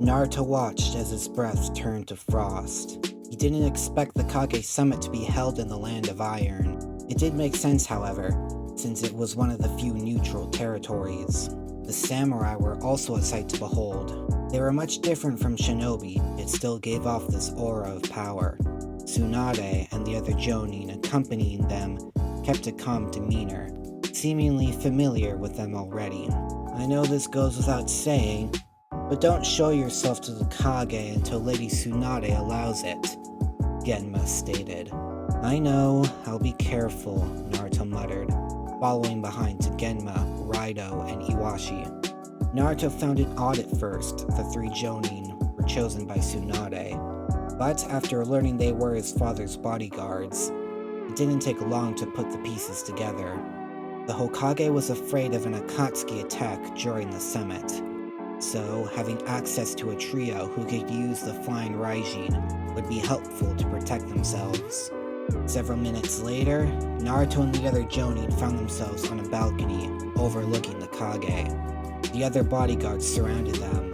Naruto watched as his breath turned to frost. He didn't expect the Kage summit to be held in the Land of Iron. It did make sense, however, since it was one of the few neutral territories. The samurai were also a sight to behold. They were much different from shinobi, yet still gave off this aura of power. Tsunade and the other jonin accompanying them kept a calm demeanor, seemingly familiar with them already. I know this goes without saying, but don't show yourself to the Kage until Lady Tsunade allows it, Genma stated. I know, I'll be careful, Naruto muttered, following behind to Genma, Raido, and Iwashi. Naruto found it odd at first the three jonin were chosen by Tsunade, but after learning they were his father's bodyguards, it didn't take long to put the pieces together. The Hokage was afraid of an Akatsuki attack during the summit, so having access to a trio who could use the flying Raijin would be helpful to protect themselves. Several minutes later, Naruto and the other jonin found themselves on a balcony overlooking the Kage. The other bodyguards surrounded them,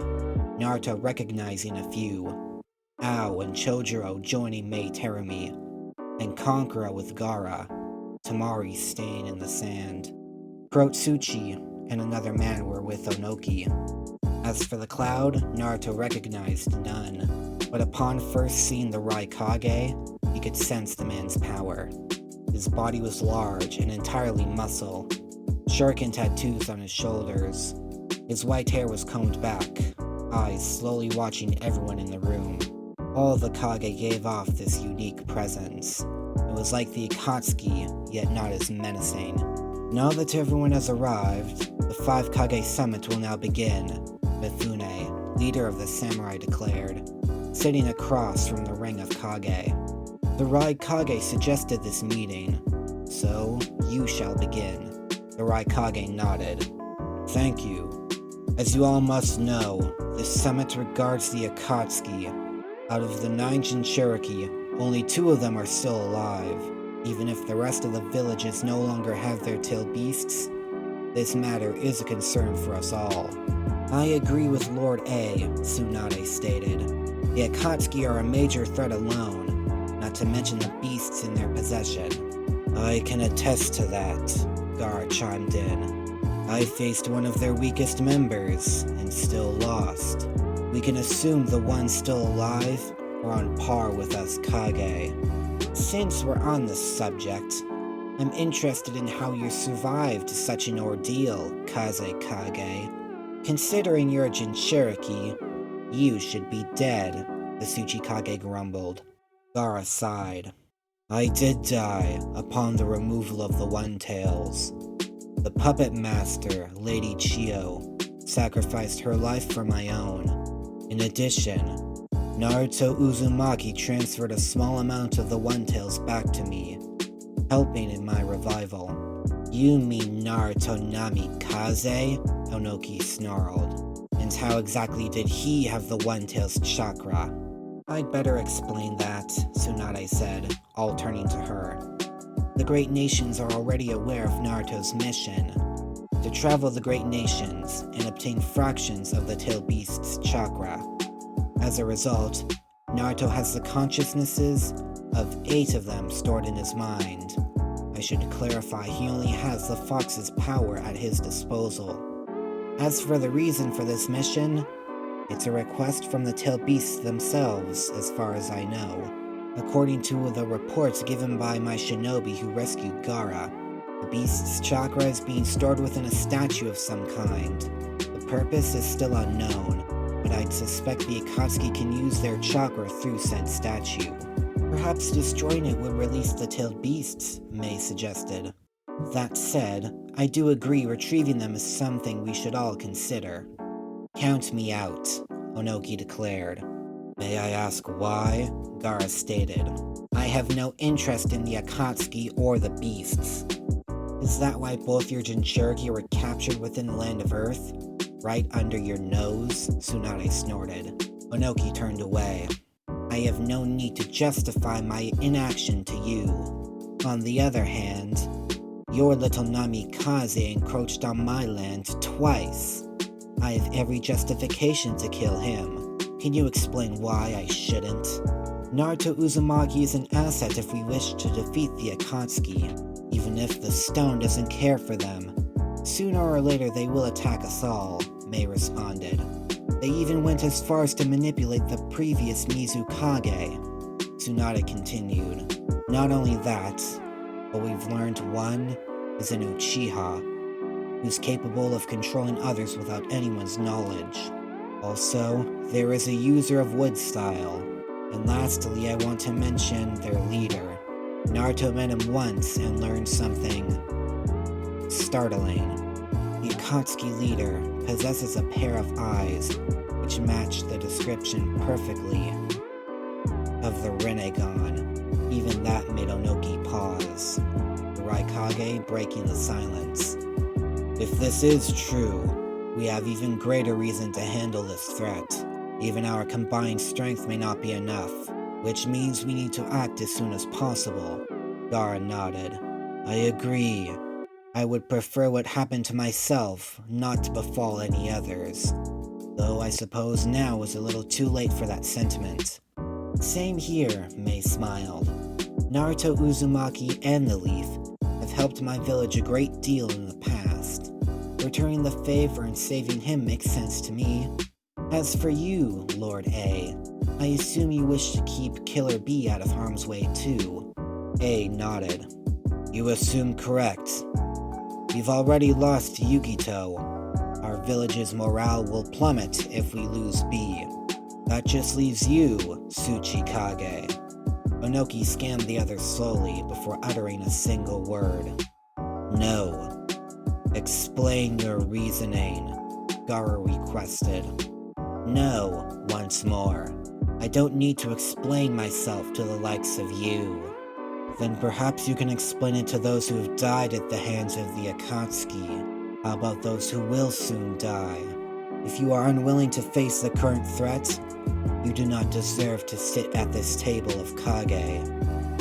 Naruto recognizing a few, Ao and Chojuro joining Mei Terumi, and Kankura with Gaara, Tamari staying in the sand. Kurotsuchi and another man were with Onoki. As for the cloud, Naruto recognized none, but upon first seeing the Raikage, he could sense the man's power. His body was large and entirely muscle, shuriken tattoos on his shoulders. His white hair was combed back, eyes slowly watching everyone in the room. All the Kage gave off this unique presence. It was like the Akatsuki, yet not as menacing. Now that everyone has arrived, the 5 Kage summit will now begin, Mifune, leader of the samurai, declared, sitting across from the ring of Kage. The Raikage suggested this meeting, so you shall begin. The Raikage nodded. Thank you. As you all must know, this summit regards the Akatsuki. Out of the 9 Jinchuriki, only 2 of them are still alive. Even if the rest of the villages no longer have their tailed beasts, this matter is a concern for us all. I agree with Lord A, Tsunade stated. The Akatsuki are a major threat alone, not to mention the beasts in their possession. I can attest to that, Gaara chimed in. I faced one of their weakest members, and still lost. We can assume the ones still alive are on par with us Kage. Since we're on the subject, I'm interested in how you survived such an ordeal, Kaze Kage. Considering you're a Jinchuriki, you should be dead, the Tsuchikage grumbled. Gaara sighed. I did die upon the removal of the One-Tails. The puppet master, Lady Chiyo, sacrificed her life for my own. In addition, Naruto Uzumaki transferred a small amount of the One-Tails back to me, helping in my revival. You mean Naruto Namikaze? Onoki snarled. And how exactly did he have the One-Tails chakra? I'd better explain that, Tsunade said, all turning to her. The Great Nations are already aware of Naruto's mission, to travel the Great Nations and obtain fractions of the Tailed Beast's chakra. As a result, Naruto has the consciousnesses of 8 of them stored in his mind. I should clarify he only has the Fox's power at his disposal. As for the reason for this mission, it's a request from the Tailed Beasts themselves, as far as I know. According to the reports given by my shinobi who rescued Gaara, the beast's chakra is being stored within a statue of some kind. The purpose is still unknown, but I'd suspect the Akatsuki can use their chakra through said statue. Perhaps destroying it would release the Tailed Beasts, Mei suggested. That said, I do agree retrieving them is something we should all consider. Count me out, Onoki declared. May I ask why? Gaara stated. I have no interest in the Akatsuki or the beasts. Is that why both your Jinchuriki were captured within the Land of Earth? Right under your nose? Tsunade snorted. Onoki turned away. I have no need to justify my inaction to you. On the other hand, your little Namikaze encroached on my land twice. I have every justification to kill him. Can you explain why I shouldn't? Naruto Uzumaki is an asset if we wish to defeat the Akatsuki, even if the stone doesn't care for them. Sooner or later they will attack us all, Mei responded. They even went as far as to manipulate the previous Mizu Kage. Tsunade continued. Not only that, but we've learned one is an Uchiha, who's capable of controlling others without anyone's knowledge. Also, there is a user of wood style. And lastly, I want to mention their leader. Naruto met him once and learned something startling. The Akatsuki leader possesses a pair of eyes which match the description perfectly of the Rinnegan. Even that made Onoki pause, the Raikage breaking the silence. If this is true, we have even greater reason to handle this threat. Even our combined strength may not be enough, which means we need to act as soon as possible. Gaara nodded. I agree. I would prefer what happened to myself not to befall any others. Though I suppose now is a little too late for that sentiment. Same here, Mei smiled. Naruto Uzumaki and the Leaf have helped my village a great deal in the past. Returning the favor and saving him makes sense to me. As for you, Lord A, I assume you wish to keep Killer B out of harm's way too. A nodded. You assume correct. We've already lost Yukito. Our village's morale will plummet if we lose B. That just leaves you, Tsuchi Kage. Onoki scanned the others slowly before uttering a single word. No. Explain your reasoning, Gaara requested. No, once more. I don't need to explain myself to the likes of you. Then perhaps you can explain it to those who have died at the hands of the Akatsuki. How about those who will soon die? If you are unwilling to face the current threat, you do not deserve to sit at this table of Kage,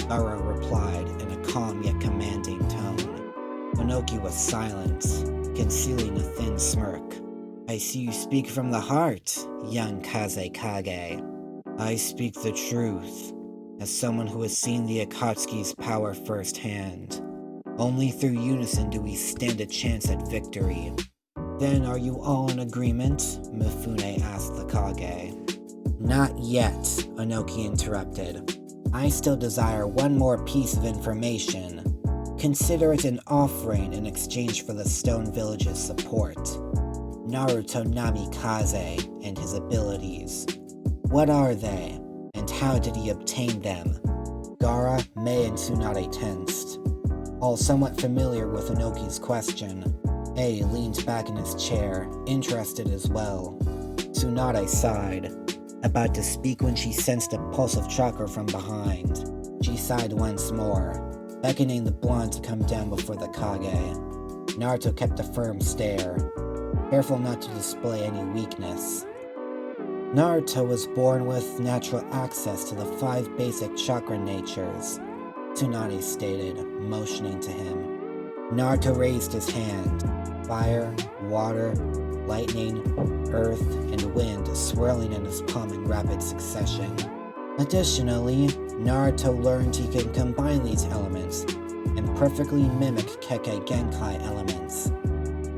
Gaara replied in a calm yet commanding tone. Onoki was silent, concealing a thin smirk. I see you speak from the heart, young Kaze Kage. I speak the truth, as someone who has seen the Akatsuki's power firsthand. Only through unison do we stand a chance at victory. Then are you all in agreement? Mifune asked the Kage. Not yet, Onoki interrupted. I still desire one more piece of information. Consider it an offering in exchange for the Stone Village's support. Naruto Namikaze and his abilities. What are they, and how did he obtain them? Gaara, Mei, and Tsunade tensed. All somewhat familiar with Onoki's question, A leaned back in his chair, interested as well. Tsunade sighed, about to speak when she sensed a pulse of chakra from behind. She sighed once more, beckoning the blonde to come down before the Kage. Naruto kept a firm stare, careful not to display any weakness. Naruto was born with natural access to the 5 basic chakra natures, Tsunade stated, motioning to him. Naruto raised his hand, fire, water, lightning, earth, and wind swirling in his palm in rapid succession. Additionally, Naruto learned he can combine these elements and perfectly mimic Kekkei Genkai elements.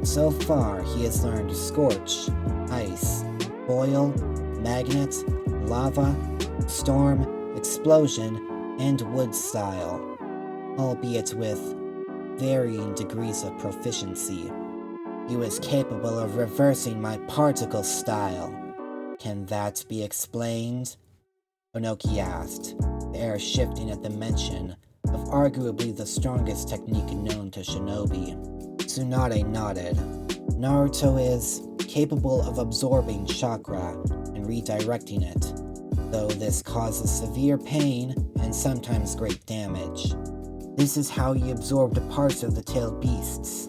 So far, he has learned Scorch, Ice, Boil, Magnet, Lava, Storm, Explosion, and Wood style, albeit with varying degrees of proficiency. He was capable of reversing my particle style. Can that be explained? Onoki asked, the air shifting at the mention of arguably the strongest technique known to shinobi. Tsunade nodded. Naruto is capable of absorbing chakra and redirecting it, though this causes severe pain and sometimes great damage. This is how he absorbed parts of the tailed beasts.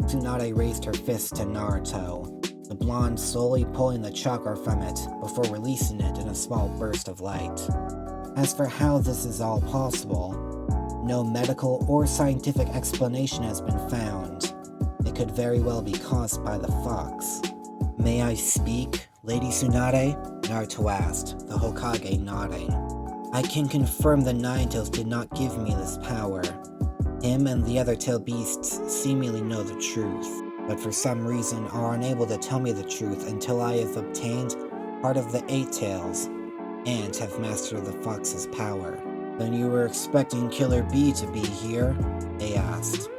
Tsunade raised her fist to Naruto, the blonde slowly pulling the chakra from it before releasing it in a small burst of light. As for how this is all possible, no medical or scientific explanation has been found. It could very well be caused by the fox. May I speak? Lady Tsunade? Naruto asked, the Hokage nodding. I can confirm the Nine-Tails did not give me this power. Him and the other tail beasts seemingly know the truth, but for some reason are unable to tell me the truth until I have obtained part of the 8 tails and have mastered the fox's power. Then you were expecting Killer B to be here? They asked.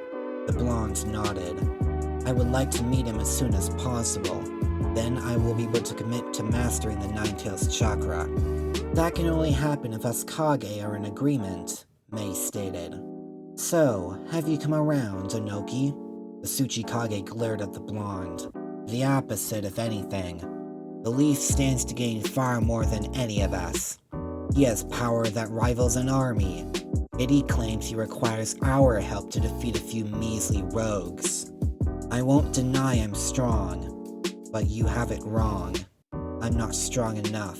The blonde nodded. I would like to meet him as soon as possible. Then I will be able to commit to mastering the Nine-Tails chakra. That can only happen if us Kage are in agreement, Mei stated. So, have you come around, Inoki? The Kage glared at the blonde. The opposite, if anything. The Leaf stands to gain far more than any of us. He has power that rivals an army, yet he claims he requires our help to defeat a few measly rogues. I won't deny I'm strong, but you have it wrong. I'm not strong enough,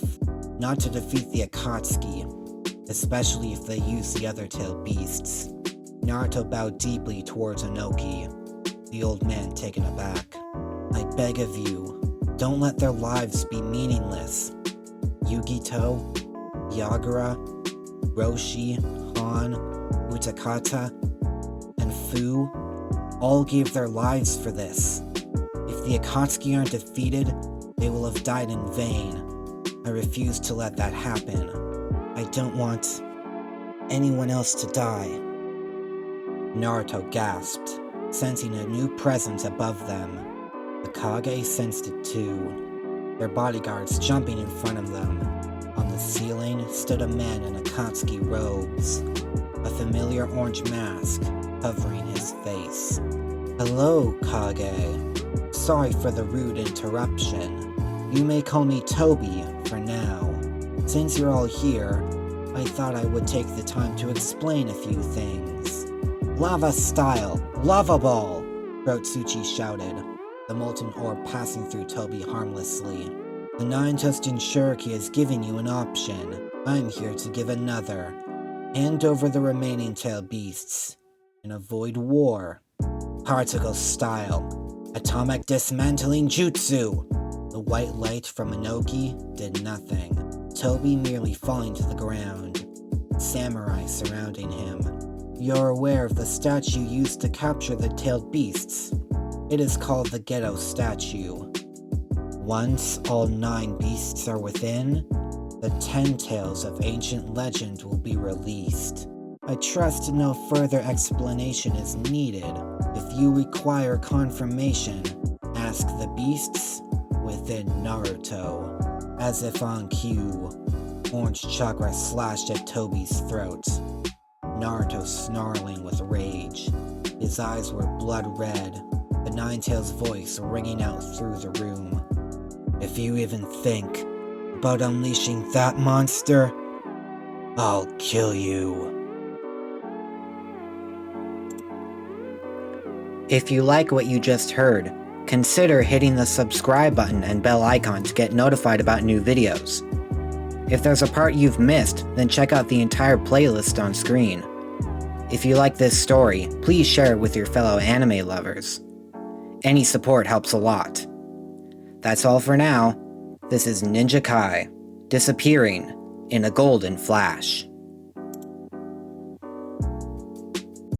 not to defeat the Akatsuki, especially if they use the other tailed beasts. Naruto bowed deeply towards Inoki, the old man taken aback. I beg of you, don't let their lives be meaningless. Yugito, Yagura, Roshi, Han, Utakata, and Fu all gave their lives for this. If the Akatsuki aren't defeated, they will have died in vain. I refuse to let that happen. I don't want anyone else to die. Naruto gasped, sensing a new presence above them. The Kage sensed it too, their bodyguards jumping in front of them. On the ceiling stood a man in Akatsuki robes, a familiar orange mask covering his face. Hello, Kage. Sorry for the rude interruption. You may call me Toby for now. Since you're all here, I thought I would take the time to explain a few things. Lava style, lava ball! Rotsuchi shouted, the molten orb passing through Toby harmlessly. The Nine-Tails Jinchuriki is giving you an option. I'm here to give another. Hand over the remaining tail beasts and avoid war. Particle style, atomic dismantling jutsu! The white light from Inoki did nothing. Toby merely falling to the ground. Samurai surrounding him. You're aware of the statue used to capture the tailed beasts. It is called the Ghetto Statue. Once all 9 beasts are within, the 10 tales of ancient legend will be released. I trust no further explanation is needed. If you require confirmation, ask the beasts within Naruto. As if on cue, orange chakra slashed at Toby's throat. Naruto snarling with rage. His eyes were blood red, the Nine-Tails voice ringing out through the room. If you even think about unleashing that monster, I'll kill you. If you like what you just heard, consider hitting the subscribe button and bell icon to get notified about new videos. If there's a part you've missed, then check out the entire playlist on screen. If you like this story, please share it with your fellow anime lovers. Any support helps a lot. That's all for now. This is Ninja Kai, disappearing in a golden flash.